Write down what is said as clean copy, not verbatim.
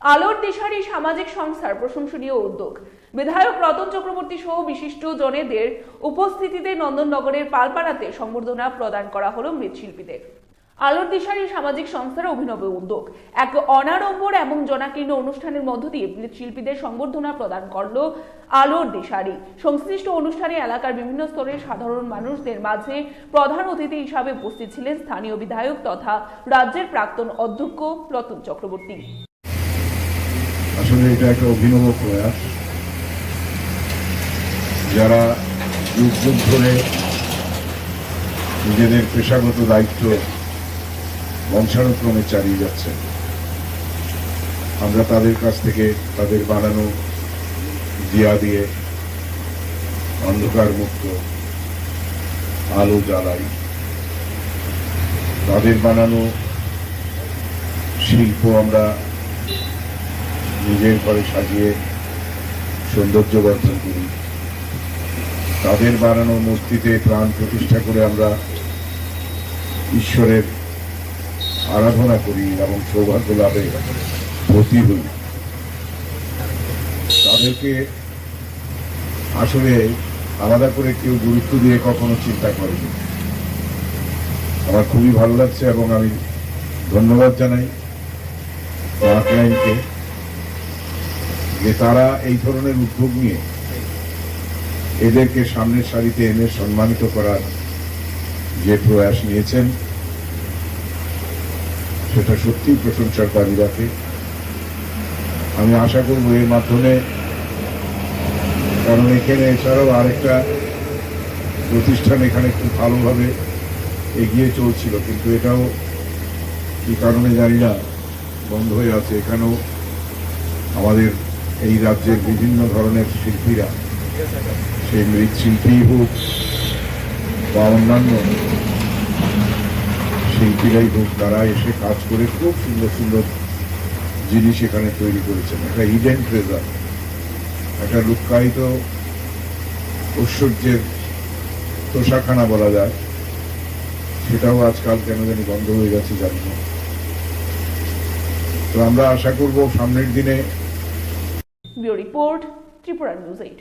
আলোর দিশারি সামাজিক সংস্থার প্রশংসনীয় উদ্যোগ। বিধায়ক রতন চক্রবর্তী সহ বিশিষ্ট জনেদের উপস্থিতিতে নন্দননগরের পালপাড়াতে সংবর্ধনা প্রদান করা হলো মৃৎশিল্পীদের। আলোর দিশারি সামাজিক সংস্থার অভিনব উদ্যোগ এক অনাড়ম্বর এবং জনাকীর্ণ অনুষ্ঠানের মধ্য দিয়ে মৃৎশিল্পীদের সংবর্ধনা প্রদান করল আলোর দিশারি। সংশ্লিষ্ট অনুষ্ঠানে এলাকার বিভিন্ন স্তরের সাধারণ মানুষদের মাঝে প্রধান অতিথি হিসাবে উপস্থিত ছিলেন স্থানীয় বিধায়ক তথা রাজ্যের প্রাক্তন অধ্যক্ষ রতন চক্রবর্তী। আসলে এটা একটা অভিনব প্রয়াস, যারা যুগ যুগ ধরে নিজেদের পেশাগত দায়িত্ব বংশানুক্রমে চালিয়ে যাচ্ছে, আমরা তাদের কাছ থেকে তাদের বানানো দিয়া দিয়ে অন্ধকার মুক্ত আলো জ্বালাই, তাদের বানানো শিল্প আমরা নিজের ঘরে সাজিয়ে সৌন্দর্য বর্ধন করি, তাদের বানানো মূর্তিতে প্রাণ প্রতিষ্ঠা করে আমরা ঈশ্বরের আরাধনা করি এবং সৌভাগ্য লাভে ব্রতী হই। তাদেরকে আসলে আলাদা করে কেউ গুরুত্ব দিয়ে কখনো চিন্তা করেনি। আমার খুবই ভালো লাগছে এবং আমি ধন্যবাদ জানাই ক্লায়েন্টকে যে তারা এই ধরনের উদ্যোগ নিয়ে এদেরকে সামনের সারিতে এনে সম্মানিত করার যে প্রয়াস নিয়েছেন সেটা সত্যিই প্রশংসার দাবি রাখে। আমি আশা করব এর মাধ্যমে, কারণ এখানে এছাড়াও আরেকটা প্রতিষ্ঠান এখানে খুব ভালোভাবে এগিয়ে চলছিল, কিন্তু এটাও কি কারণে জানি না বন্ধ হয়ে আছে। এখানেও আমাদের এই রাজ্যের বিভিন্ন ধরনের শিল্পীরা, সেই মৃৎশিল্পী হোক বা অন্যান্য শিল্পীরাই হোক, তারা এসে কাজ করে খুব সুন্দর সুন্দর জিনিস এখানে তৈরি করেছেন। একটা হিডেন ট্রেজার, একটা লুক্কায়িত ঐশ্বর্যের তোষাখানা বলা যায়, সেটাও আজকাল কেন জানি বন্ধ হয়ে গেছে, জানি না। তো আমরা আশা করব সামনের দিনে। Bureau report, Tripura news 8।